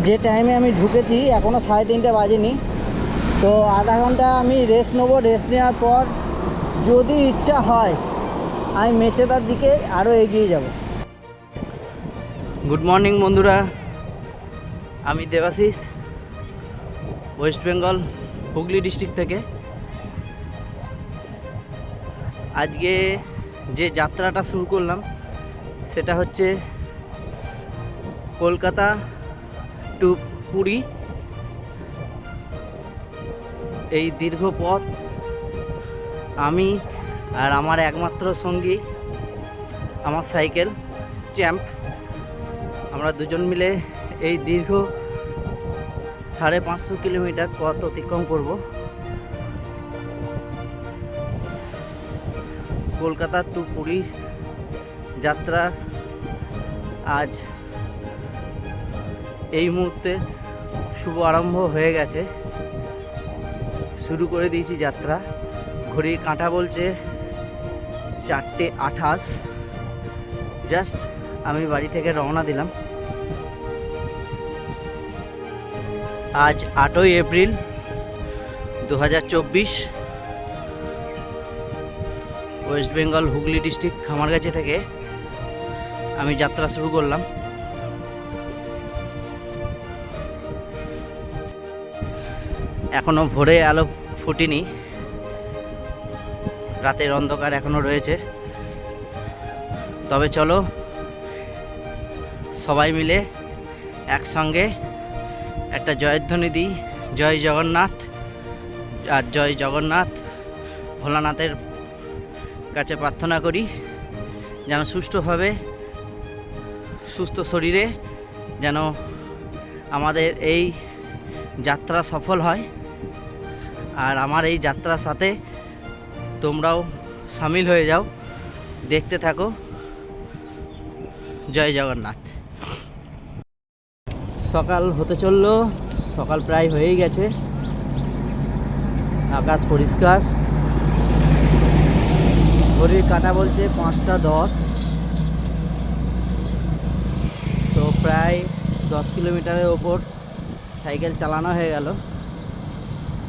যে টাইমে আমি ঢুকেছি এখনও 3:30 বাজেনি। তো আধা ঘন্টা আমি রেস্ট নেবো। রেস্ট নেওয়ার পর যদি ইচ্ছা হয় আমি মেচেদার দিকে আরও এগিয়ে যাব। গুড মর্নিং বন্ধুরা, আমি দেবাশিস, ওয়েস্ট বেঙ্গল হুগলি ডিস্ট্রিক্ট থেকে। আজকে যে যাত্রাটা শুরু করলাম সেটা হচ্ছে কলকাতা টু পুরী। এই দীর্ঘ পথ আমি আর আমার একমাত্র সঙ্গী আমার সাইকেল চ্যাম্প, আমরা দুজন মিলে এই দীর্ঘ 550 কিলোমিটার পথ অতিক্রম করব। কলকাতা টু পুরী যাত্রার আজ এই মুহূর্তে শুভ আরম্ভ হয়ে গেছে। শুরু করে দিয়েছি যাত্রা। ঘড়ির কাঁটা বলছে 4:28। জাস্ট আমি বাড়ি থেকে রওনা দিলাম। আজ 8ই April 2024, West Bengal Hooghly district Khamargachhi থেকে আমি যাত্রা শুরু করলাম। এখনো ভোরে আলো ফুটেনি, রাতের অন্ধকার এখনো রয়েছে। তবে চলো সবাই মিলে একসঙ্গে একটা জয়ধ্বনি দিই, জয় জগন্নাথ। আর জয় জগন্নাথ ভোলানাথের কাছে প্রার্থনা করি যেন সুষ্ঠুভাবে সুস্থ শরীরে যেন আমাদের এই যাত্রা সফল হয়। আর আমার এই যাত্রার সাথে তোমরাও সামিল হয়ে যাও, দেখতে থাকো। জয় জগন্নাথ। সকাল হতে চললো, সকাল প্রায় হয়েই গেছে। আকাশ পরিষ্কার, ঘড়ির কাঁটা বলছে 5:10। তো প্রায় 10 কিলোমিটারের ওপর সাইকেল চালানো হয়ে গেল।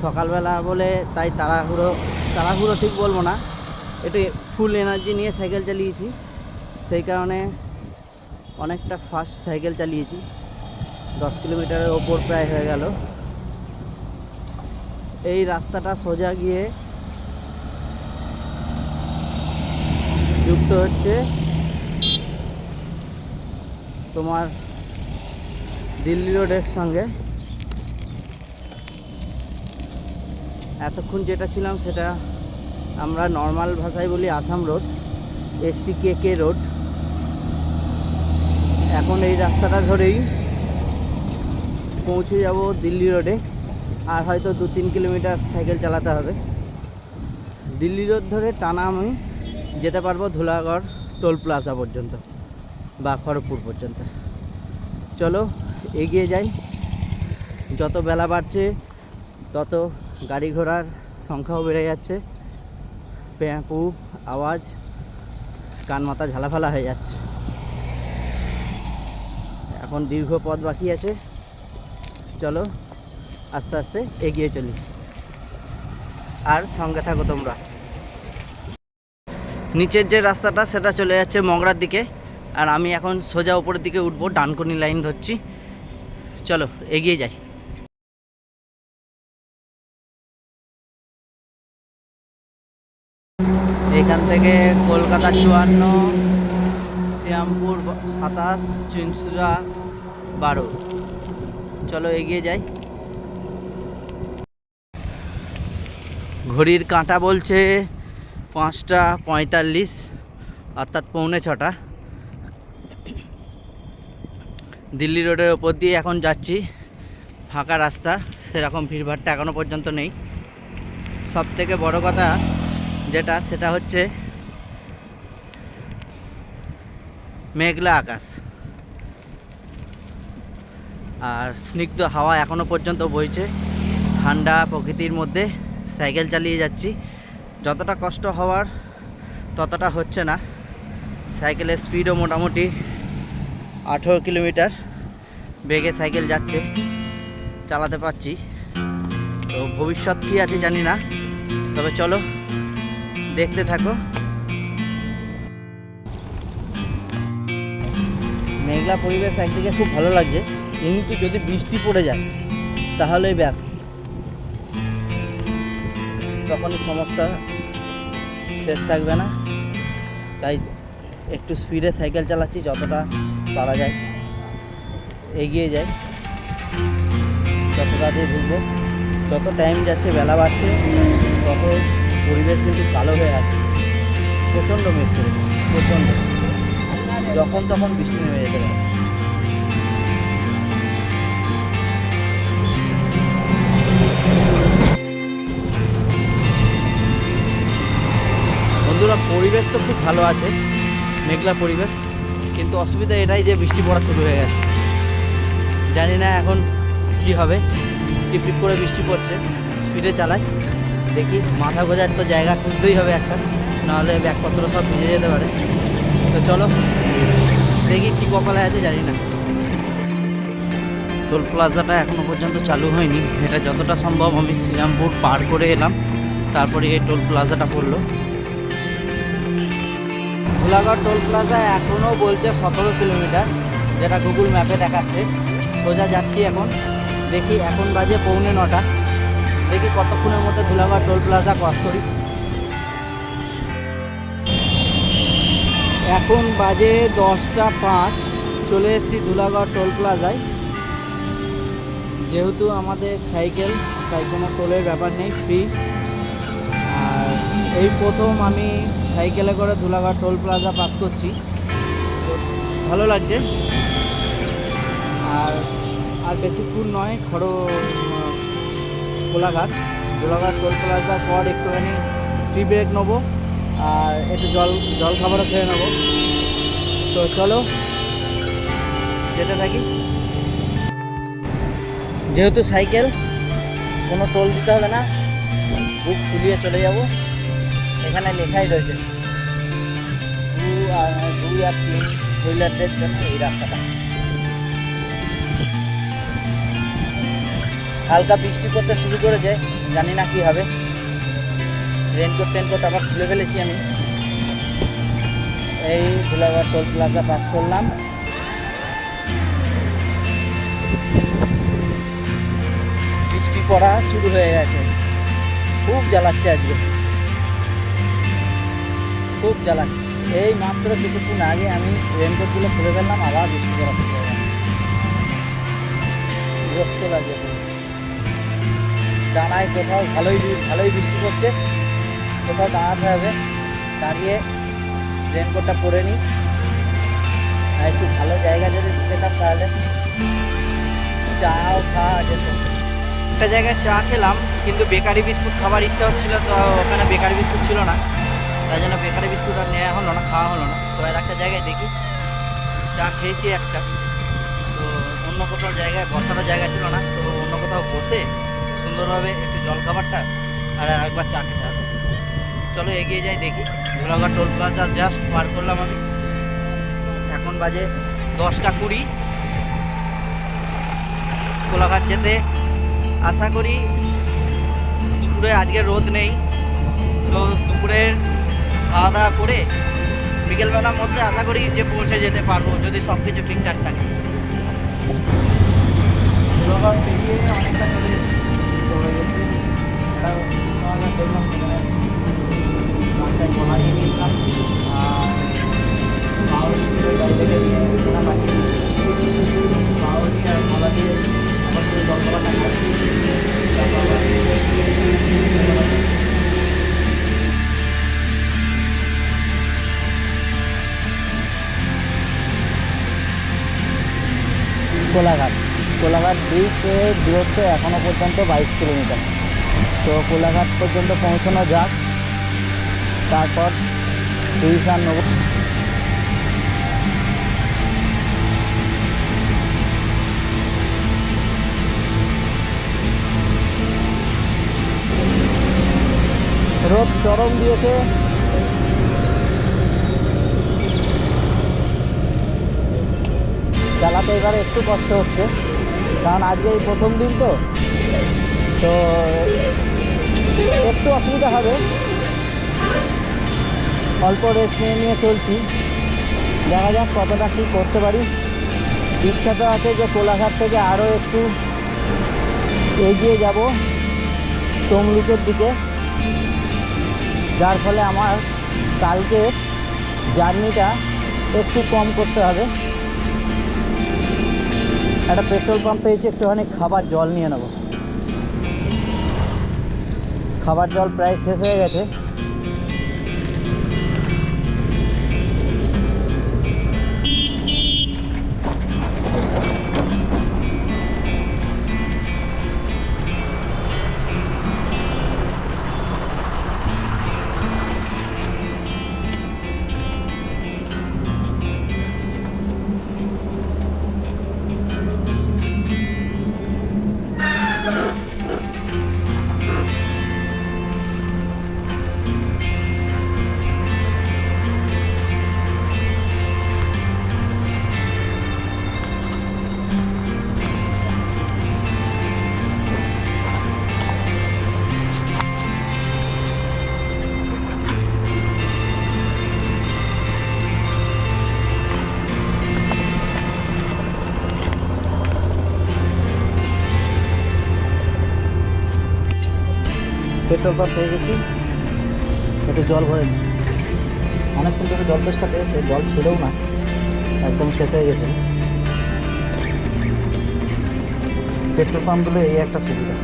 সকালবেলা বলে তাই তাড়াহুড়ো ঠিক বলবো না, একটু ফুল এনার্জি নিয়ে সাইকেল চালিয়েছি, সেই কারণে অনেকটা ফাস্ট সাইকেল চালিয়েছি। 10 কিলোমিটারের ওপর প্রায় হয়ে গেল। এই রাস্তাটা সোজা গিয়ে যুক্ত হচ্ছে তোমার দিল্লি রোডের সঙ্গে। এতক্ষণ যেটা ছিলাম সেটা আমরা নর্মাল ভাষায় বলি আসাম রোড, STKK রোড। এখন এই রাস্তাটা ধরেই পৌঁছে যাব দিল্লি রোডে। আর হয়তো 2-3 কিলোমিটার সাইকেল চালাতে হবে। দিল্লি রোড ধরে টানা আমি যেতে পারবো ধুলাগড় টোল প্লাজা পর্যন্ত বা খড়গপুর পর্যন্ত। চলো এগিয়ে যাই। যত বেলা বাড়ছে তত গাড়ি ঘোড়ার সংখ্যাও বেড়ে যাচ্ছে। প্যাঁপু আওয়াজ, কান মাথা ঝালাফালা হয়ে যাচ্ছে। এখন দীর্ঘ পথ বাকি আছে, চলো আস্তে আস্তে এগিয়ে চলি। আর সঙ্গে থাকো তোমরা। নিচের যে রাস্তাটা সেটা চলে যাচ্ছে মগরার দিকে, আর আমি এখন সোজা উপরের দিকে উঠবো, ডানকুনি লাইন ধরছি। চলো এগিয়ে যাই। এখান থেকে কলকাতা 54, শ্রীরামপুর 27, চুঁচুড়া 12। চলো এগিয়ে যাই। ঘড়ির কাঁটা বলছে 5:45, অর্থাৎ 5:45। দিল্লি রোডের ওপর দিয়ে এখন যাচ্ছি। ফাঁকা রাস্তা, সেরকম ভিড়ভাড়টা এখনও পর্যন্ত নেই। সব থেকে বড় কথা যেটা, সেটা হচ্ছে মেঘলা আকাশ আর স্নিগ্ধ হাওয়া এখনও পর্যন্ত বইছে। ঠান্ডা প্রকৃতির মধ্যে সাইকেল চালিয়ে যাচ্ছি। যতটা কষ্ট হওয়ার ততটা হচ্ছে না। সাইকেলের স্পিডও মোটামুটি 18 কিলোমিটার। বেগে সাইকেল যাচ্ছে, চালাতে পারছি। তো ভবিষ্যৎ কী আছে জানি না, তবে চলো দেখতে থাকো। মেঘলা পরিবেশ একদিকে খুব ভালো লাগছে, কিন্তু যদি বৃষ্টি পড়ে যায় তাহলেই ব্যাস, তখনই সমস্যা শেষ থাকবে না। তাই একটু স্পিডে সাইকেল চালাচ্ছি, যতটা পারা যায় এগিয়ে যাই, যত তাড়াতাড়ি ঢুকবো। যত টাইম যাচ্ছে, বেলা বাড়ছে, তত পরিবেশ কিন্তু কালো হয়ে আসছে। প্রচণ্ড মেঘ পড়েছে, প্রচণ্ড, যখন তখন বৃষ্টি নেমে যেতে পারে। বন্ধুরা, পরিবেশ তো খুব ভালো আছে, মেঘলা পরিবেশ, কিন্তু অসুবিধা এটাই যে বৃষ্টি পড়া শুরু হয়ে গেছে। জানি না এখন কি হবে, টিপটিপ করে বৃষ্টি পড়ছে। স্পিডে চালাই, দেখি মাথা গোজার তো জায়গা খুঁজতেই হবে একটা, নাহলে ব্যাগপত্র সব ভিজে যেতে পারে। তো চলো দেখি কী কপালে আছে, জানি না। টোল প্লাজাটা এখনও পর্যন্ত চালু হয়নি, এটা যতটা সম্ভব আমি শ্রীরামপুর পার করে এলাম, তারপরে এই টোল প্লাজাটা পড়লো। ধুলাগড় টোল প্লাজা এখনও বলছে 17 কিলোমিটার, যেটা গুগল ম্যাপে দেখাচ্ছে। সোজা যাচ্ছি এখন, দেখি এখন বাজে 8:45। দেখি কতক্ষণের মধ্যে ধুলাগড় টোল প্লাজা ক্রস করি। এখন বাজে 10:05, চলে এসেছি ধুলাগড় টোল প্লাজায়। যেহেতু আমাদের সাইকেল, তাই কোনো টোলের ব্যাপার নেই, ফ্রি। আর এই প্রথম আমি সাইকেলে করে ধুলাগড় টোল প্লাজা পাস করছি, তো ভালো লাগছে। আর বেশিক্ষণ নয়, কোলাঘাট টোল প্লাজার পর একটুখানি টি ব্রেক নেবো, আর একটু জল খাবারও খেয়ে নেবো। তো চলো যেতে থাকি। যেহেতু সাইকেল, কোনো টোল দিতে হবে না, বুক ফুলিয়ে চলে যাব। এখানে লেখাই রয়েছে 2 আর 3 হুইলারদের জন্য এই রাস্তাটা। হালকা বৃষ্টি পড়তে শুরু করেছে, জানি না কি হবে। রেনকোট আবার খুলে ফেলেছি আমি। এই ধুলাগড় টোল প্লাজা পাস করলাম। বৃষ্টি পড়া শুরু হয়ে গেছে, খুব জ্বালাচ্ছে আজকে, খুব জ্বালাচ্ছে। এই মাত্র কিছুক্ষণ আগে আমি রেনকোটগুলো খুলে ফেললাম, আবার বৃষ্টি পড়া শুরু হয়ে গেছে। বিরক্ত লাগে। দাঁড়ায় কোথাও, ভালোই বৃষ্টি পড়ছে, কোথাও দাঁড়াতে হবে, দাঁড়িয়ে রেনকোটটা পরে নিই। আর একটু ভালো জায়গা যদি পেতাম তাহলে চাও খাওয়া যেত। একটা জায়গায় চা খেলাম, কিন্তু বেকারি বিস্কুট খাবার ইচ্ছা হচ্ছিল, তো ওখানে বেকারি বিস্কুট ছিল না, তাই জন্য বেকারি বিস্কুট আর নেওয়া হলো না, খাওয়া হলো না। তো আর একটা জায়গায় দেখি চা খেয়েছি একটা, তো অন্য কোথাও জায়গায় বসারও জায়গা ছিল না, তো অন্য কোথাও বসে সুন্দরভাবে একটু জল খাবারটা আর একবার চা খেতে হবে। চলো এগিয়ে যাই, দেখি। ধুলাগড় টোল প্লাজা জাস্ট পার করলাম আমি, এখন বাজে 10:20। কোলাঘাট যেতে আশা করি দুপুরে, আজকে রোদ নেই, তো দুপুরে খাওয়া দাওয়া করে বিকেলবেলার মধ্যে আশা করি যে পৌঁছে যেতে পারবো, যদি সব কিছু ঠিকঠাক থাকে। ধুলাগড় পেরিয়ে অনেকটা চলে এসেছি, তো এসে দেখলাম রাস্তায় কলা নিয়ে নিয়েছিলাম, আর পাউরুটি ছিল, জল থেকে দিয়ে ওটা পাঠিয়ে পাউরুটি আর কলা দিয়ে আবার করে জল খাবারটা খাচ্ছি। কোলাঘাট ব্রিজের দূরত্ব এখনও পর্যন্ত 22 কিলোমিটার। তো কোলাঘাট পর্যন্ত পৌঁছানো যাক, তারপর ডিভিশন নেব। রোদ চরম দিয়েছে, চালাতে চালাতে এবারে একটু কষ্ট হচ্ছে, কারণ আজকে এই প্রথম দিন তো একটু অসুবিধা হবে। অল্প রেস্ট নিয়ে নিয়ে চলছি, দেখা যাক কতটা কী করতে পারি। ইচ্ছা তো আছে যে কোলাঘাট থেকে আরও একটু এগিয়ে যাব তমলুকের দিকে, যার ফলে আমার কালকে জার্নিটা একটু কম করতে হবে। একটা পেট্রোল পাম্প পেয়েছি, একটুখানি খাবার জল নিয়ে নেব। খাবার জল প্রায় শেষ হয়ে গেছে। পেট্রোল পাম্প পেয়ে গেছি, একটু জল ভরে নিই। অনেকক্ষণ ধরে জল তেষ্টা পেয়েছে, জল ছিলও না, একদম শেষ হয়ে গেছে। পেট্রোল পাম্পগুলো এই একটা সুবিধা।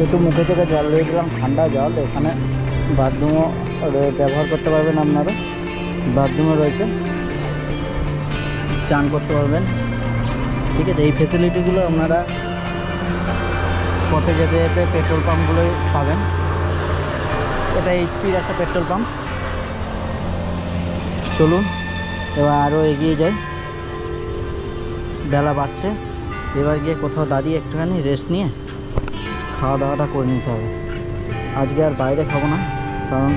একটু মুখে থেকে জল নিয়ে দিলাম, ঠান্ডা জল। এখানে বাথরুমও ব্যবহার করতে পারবেন আপনারা, বাথরুমও রয়েছে, চান করতে পারবেন। ঠিক আছে, এই ফেসিলিটিগুলো আপনারা পথে যেতে যেতে পেট্রোল পাম্পগুলোই পাবেন। এটা এইচপির একটা পেট্রোল পাম্প। চলুন এবার আরও এগিয়ে যাই, বেলা বাড়ছে। এবার গিয়ে কোথাও দাঁড়িয়ে একটুখানি রেস্ট নিয়ে খাওয়া দাওয়াটা করে নিতে হবে। আজকে আর বাইরে খাবো না, কারণ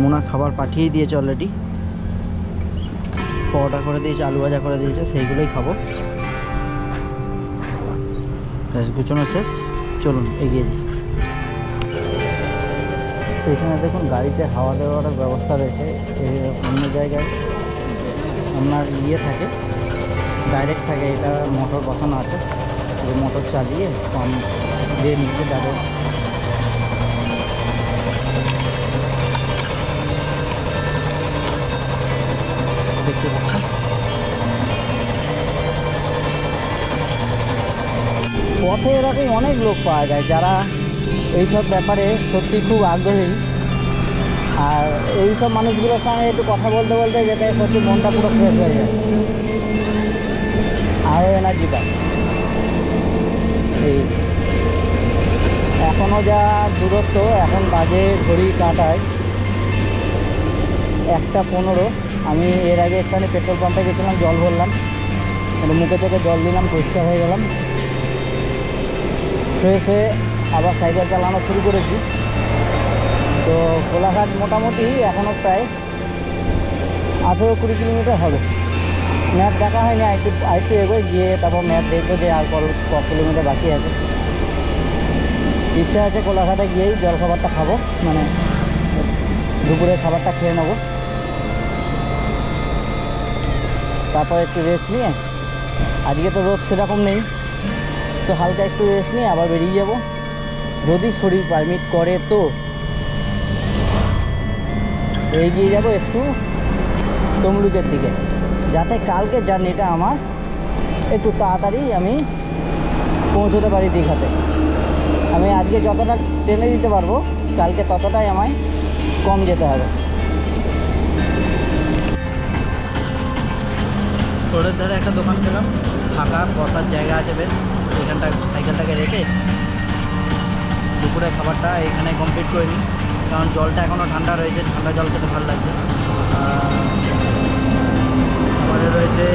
মোনা খাবার পাঠিয়ে দিয়েছে অলরেডি। পরোটা করে দিয়েছে, আলু ভাজা করে দিয়েছে, সেইগুলোই খাবো। গুছানো শেষ, চলুন এগিয়ে যাই। এখানে দেখুন গাড়িতে হাওয়া দেওয়ার ব্যবস্থা রয়েছে। অন্য জায়গায় আপনার থাকে, ডাইরেক্ট থাকে, এটা মোটর বসানো আছে। এই মোটর চালিয়ে পাম্প দিয়ে নিচে যাবে। দেখতে পাচ্ছেন পথে এরকম অনেক লোক পাওয়া যায় যারা এইসব ব্যাপারে সত্যি খুব আগ্রহী। আর এইসব মানুষগুলোর সঙ্গে একটু কথা বলতে বলতে যেতে সত্যি মনটা পুরো ফ্রেশ হয়ে যায়, আরও এনার্জি পায়। এই এখনও যা দূরত্ব, এখন বাজে ঘড়ি কাঁটায় 1:15। আমি এর আগে এখানে পেট্রোল পাম্পে গেছিলাম, জল ভরলাম, মুখে চোখে জল দিলাম, পরিষ্কার হয়ে গেলাম, ফ্রেশ হয়ে আবার সাইকেল চালানো শুরু করেছি। তো কোলাঘাট মোটামুটি এখনও প্রায় 18-20 কিলোমিটার হবে। ম্যাপ দেখা হয়নি, আরেকটু এগোয় গিয়ে তারপর ম্যাপ দেখবো যে আর ক কিলোমিটার বাকি আছে। ইচ্ছা আছে কোলাঘাটে গিয়েই জলখাবারটা খাবো, মানে দুপুরের খাবারটা খেয়ে নেবো, তারপর একটু রেস্ট নিয়ে, আজকে তো রোদ সেরকম নেই, তো হালকা একটু রেস্ট নিয়ে আবার বেরিয়ে যাব, যদি শরীর পারমিট করে। তো এগিয়ে যাব একটু তমলুকের দিকে, যাতে কালকের জার্নিটা আমার একটু তাড়াতাড়ি আমি পৌঁছতে পারি দীঘাতে। আমি আজকে যতটা টেনে দিতে পারবো, কালকে ততটাই আমায় কম যেতে হবে। রোডের ধারে একটা দোকান পেলাম, ফাঁকা বসার জায়গা আছে বেশ। এখানটা সাইকেলটাকে রেখে দুপুরে খাবারটা এখানে কমপ্লিট করে নিই, কারণ জলটা এখনও ঠান্ডা রয়েছে, ঠান্ডা জল খেতে ভালো লাগছে। খাবারে রয়েছে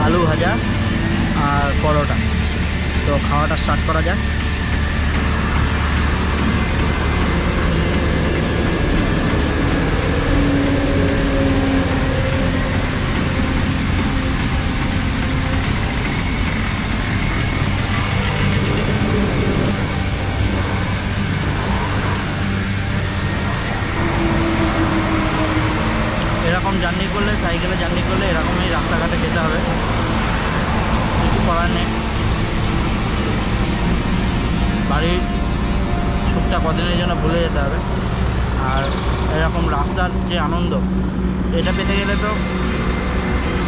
আলু ভাজা আর পরোটা। তো খাওয়াটা স্টার্ট করা যাক। সাইকেলে জার্নি করলে এরকমই রাস্তাঘাটে যেতে হবে, কিছু করার নেই। বাড়ির সুখটা কদিনের জন্য ভুলে যেতে হবে। আর এরকম রাস্তার যে আনন্দ, এটা পেতে গেলে তো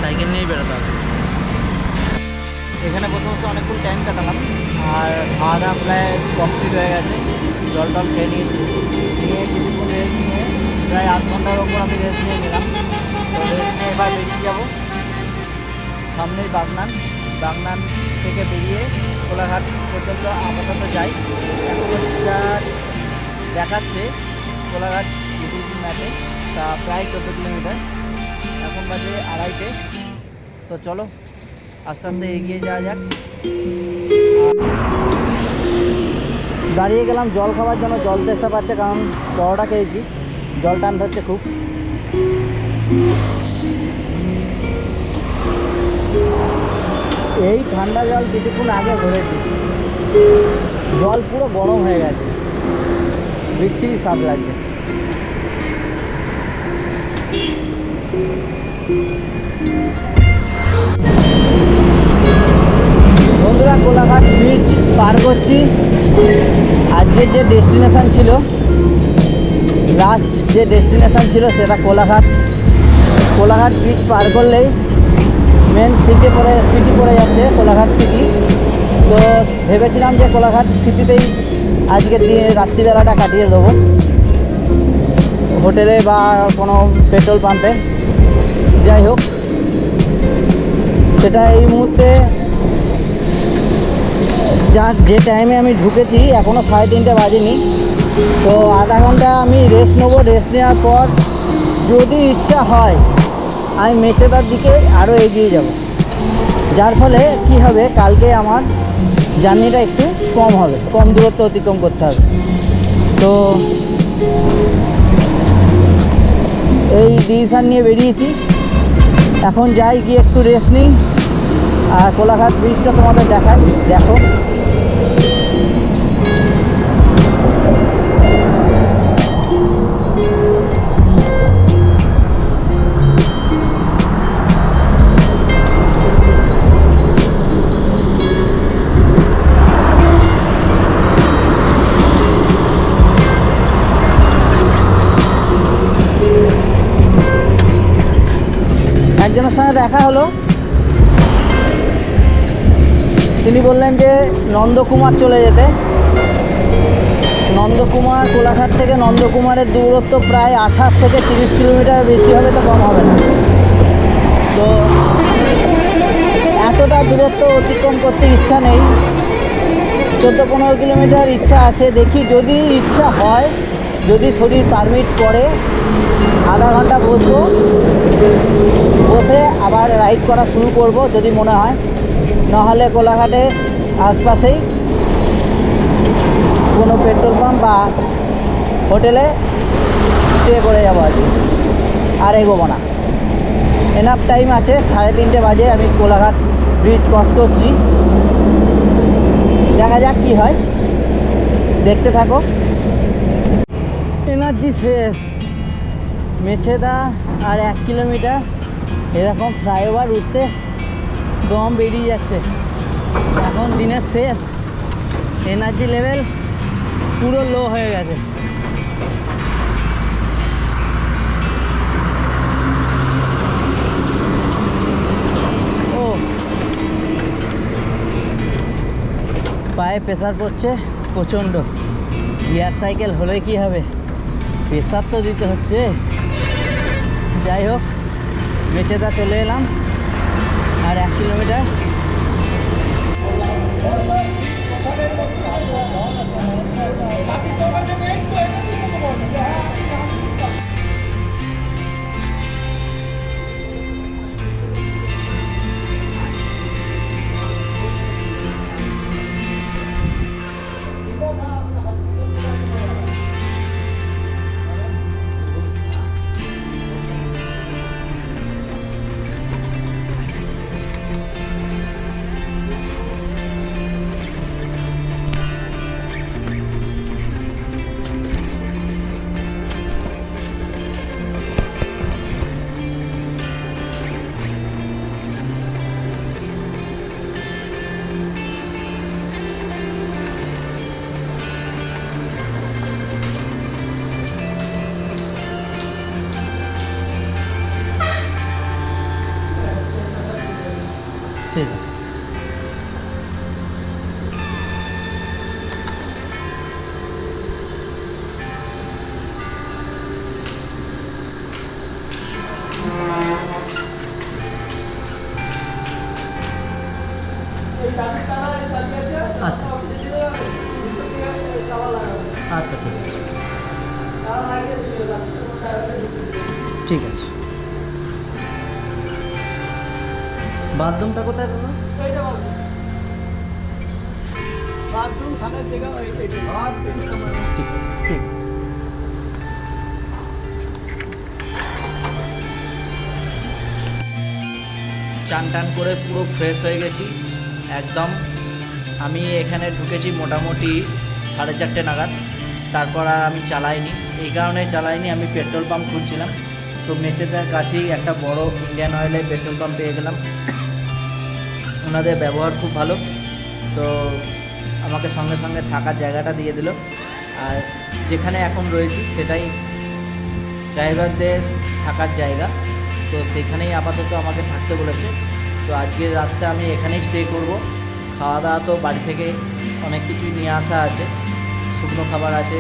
সাইকেল নিয়েই বেরোতে হবে। এখানে বসে বসে অনেকক্ষণ টাইম কাটালাম, আর খাওয়া দাওয়া প্রায় কমপ্লিট হয়ে গেছে। জল টল খেয়ে নিয়েছি, নিয়ে কিছুক্ষণ রেস্ট নিয়ে প্রায় 8 ঘন্টার ওপর আমি রেস্ট নিয়ে নিলাম। তো রেস্ট নিয়ে এবার বেরিয়ে যাব। সামনেই বাগনান থেকে বেরিয়ে কোলাঘাট পর্যন্ত আপাতত যাই। এখন যা দেখাচ্ছে কোলাঘাট গুগল ম্যাপে, তা প্রায় 14 কিলোমিটার। এখন বাজে 2:30। তো চলো আস্তে আস্তে এগিয়ে যাওয়া যাক। দাঁড়িয়ে গেলাম জল খাওয়ার জন্য, জল তেষ্টা পাচ্ছে, কারণ পরোটা খেয়েছি, জল টান ধরছে খুব। এই ঠান্ডা জল কিছুক্ষণ আগে ভরেছি, জল পুরো গরম হয়ে গেছে, বিচ্ছিরি স্বাদ লাগছে। বন্ধুরা, কোলাঘাট ব্রিজ পার করছি। আজকের যে ডেস্টিনেশান ছিল, লাস্ট যে ডেস্টিনেশান ছিল সেটা কোলাঘাট ব্রিজ পার করলেই মেন সিটি পড়ে যাচ্ছে, কোলাঘাট সিটি। তো ভেবেছিলাম যে কোলাঘাট সিটিতেই আজকের দিন রাত্রিবেলাটা কাটিয়ে দেবো, হোটেলে বা কোনো পেট্রোল পাম্পে। যাই হোক, সেটা এই মুহূর্তে যে টাইমে আমি ঢুকেছি এখনও 3:30 বাজেনি। তো আধা ঘন্টা আমি রেস্ট নেবো। রেস্ট নেওয়ার পর যদি ইচ্ছা হয় আমি মেচেদার দিকে আরও এগিয়ে যাব, যার ফলে কি হবে, কালকে আমার জার্নিটা একটু কম দূরত্ব অতিক্রম করতে হবে। তো এই ডিসিশন নিয়ে বেরিয়েছি। এখন যাই, গিয়ে একটু রেস্ট নিই, আর কোলাঘাট ব্রিজটা তোমাদের দেখাই। দেখো, একজনের সঙ্গে দেখা হলো, তিনি বললেন যে নন্দকুমার চলে যেতে। নন্দকুমার, কোলাঘাট থেকে নন্দকুমারের দূরত্ব প্রায় 28 থেকে 30 কিলোমিটার, বেশি হবে তো কম হবে না। তো এতটা দূরত্ব অতিক্রম করতে ইচ্ছা নেই, 14-15 কিলোমিটার ইচ্ছা আছে। দেখি, যদি ইচ্ছা হয়, যদি শরীর পারমিট করে, আধা ঘন্টা বসে আবার রাইড করা শুরু করব যদি মনে হয়। নাহলে কোলাঘাটে আশপাশেই কোনো পেট্রোল পাম্প বা হোটেলে স্টে করে যাবো আর এগোবো না। এনাফ টাইম আছে, 3:30 বাজে আমি কোলাঘাট ব্রিজ ক্রস করছি। দেখা যাক কী হয়, দেখতে থাকো। এনার্জি শেষ, মেছেদা আর 1 কিলোমিটার। এরকম ফ্লাইওভার উঠতে দম বেরিয়ে যাচ্ছে। এখন দিনের শেষ, এনার্জি লেভেল পুরো লো হয়ে গেছে। ও, পায়ে প্রেসার পড়ছে প্রচণ্ড। গিয়ার সাইকেল হলে কি হবে, প্রেসার তো দিতে হচ্ছে। যাই হোক, মেচেদা চলে এলাম, আর 1 কিলোমিটার। আচ্ছা ঠিক আছে, ঠিক আছে। বাথরুমটা কোথায় দাদা? বাথরুম সামনের দিকে ঠিক আছে, ঠিক। চান টান করে পুরো ফ্রেশ হয়ে গেছি একদম। আমি এখানে ঢুকেছি মোটামুটি 4:30 নাগাদ। তারপর আর আমি চালাইনি, এই কারণে চালাইনি, আমি পেট্রোল পাম্প খুঁজছিলাম। তো মেচেদার কাছেই একটা বড় ইন্ডিয়ান অয়েলের পেট্রোল পাম্প পেয়ে গেলাম। ওনাদের ব্যবহার খুব ভালো, তো আমাকে সঙ্গে সঙ্গে থাকার জায়গাটা দিয়ে দিল। আর যেখানে এখন রয়েছি সেটাই ড্রাইভারদের থাকার জায়গা, তো সেখানেই আপাতত আমাকে থাকতে বলেছে। তো আজকের রাতটা আমি এখানেই স্টে করব। খাওয়া দাওয়া তো বাড়ি থেকে অনেক কিছুই নিয়ে আসা আছে, শুকনো খাবার আছে,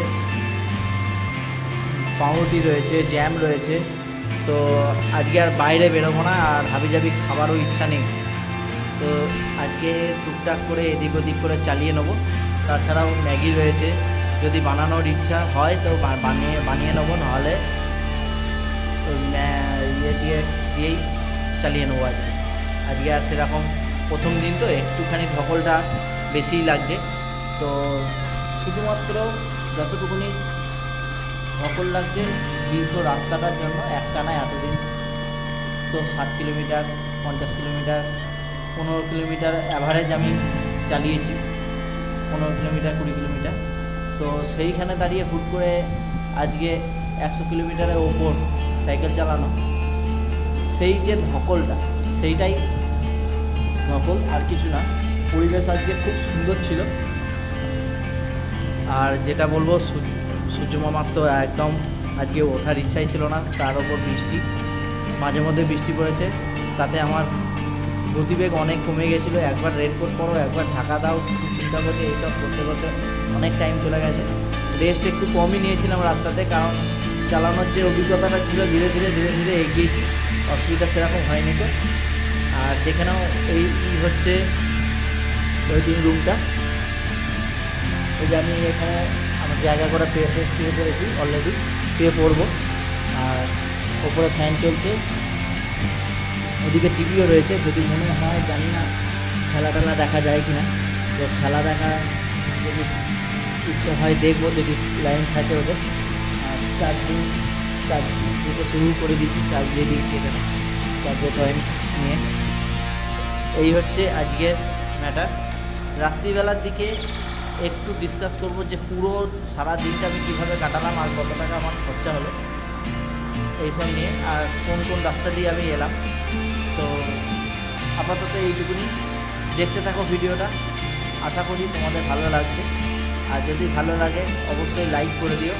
পাউরুটি রয়েছে, জ্যাম রয়েছে। তো আজকে আর বাইরে বেরোবো না, আর হাবিজাবি খাবারও ইচ্ছা নেই। তো আজকে টুকটাক করে এদিক ওদিক করে চালিয়ে নেবো। তাছাড়াও ম্যাগি রয়েছে, যদি বানানোর ইচ্ছা হয় তো বানিয়ে নেবো, নাহলে দিয়েই চালিয়ে নেবো। আজকে আর সেরকম প্রথম দিন তো একটুখানি ধকলটা বেশিই লাগছে। তো শুধুমাত্র যতটুকুনি ধকল লাগছে দীর্ঘ রাস্তাটার জন্য, একটানা এতদিন তো 60 কিলোমিটার, 50 কিলোমিটার, 15 কিলোমিটার অ্যাভারেজ আমি চালিয়েছি, 15 কিলোমিটার 20 কিলোমিটার। তো সেইখানে দাঁড়িয়ে হুট করে আজকে 100 কিলোমিটারের ওপর সাইকেল চালানো, সেই যে ধকলটা, সেইটাই ধকল, আর কিছু না। পরিবেশ আজকে খুব সুন্দর ছিল। আর যেটা বলবো, সূর্যমামার তো একদম আজকে ওঠার ইচ্ছাই ছিল না, তার ওপর বৃষ্টি, মাঝে মধ্যে বৃষ্টি পড়েছে, তাতে আমার গতিবেগ অনেক কমে গেছিলো। একবার রেনকোট পরো, একবার ঢাকা দাও, চিন্তা করছে, এইসব করতে করতে অনেক টাইম চলে গেছে। রেস্ট একটু কমই নিয়েছিলাম রাস্তাতে, কারণ চালানোর যে অভিজ্ঞতাটা ছিল ধীরে ধীরে এগিয়েছি, অসুবিধা সেরকম হয়নি। তো আর দেখে নাও, এই হচ্ছে ওয়েটিং রুমটা। এই যে আমি এখানে আমার জায়গা করে শুয়ে পড়েছি, অলরেডি শুয়ে পড়বো। আর ওপরে ফ্যান চলছে, ওদিকে টিভিও রয়েছে। যদি মনে হয়, জানি না খেলা টেলা দেখা যায় কি না, তো খেলা দেখা যদি ইচ্ছে হয় দেখবো, যদি লাইন থাকে ওদের। আর চার্জ দিতে শুরু করে দিয়েছি, চার্জ দিয়ে দিয়েছি এখানে চার্জের পয়েন্ট নিয়ে। এই হচ্ছে আজকের ম্যাটার। রাত্রিবেলার দিকে একটু ডিসকাস করব যে পুরো সারা দিনটা আমি কীভাবে কাটালাম, আর কত টাকা আমার খরচা হলো এইসব নিয়ে, আর কোন কোন রাস্তা দিয়ে আমি এলাম। তো আপাতত এইটুকুনি, দেখতে থাকো ভিডিওটা, আশা করি তোমাদের ভালো লাগছে। আর যদি ভালো লাগে অবশ্যই লাইক করে দিও।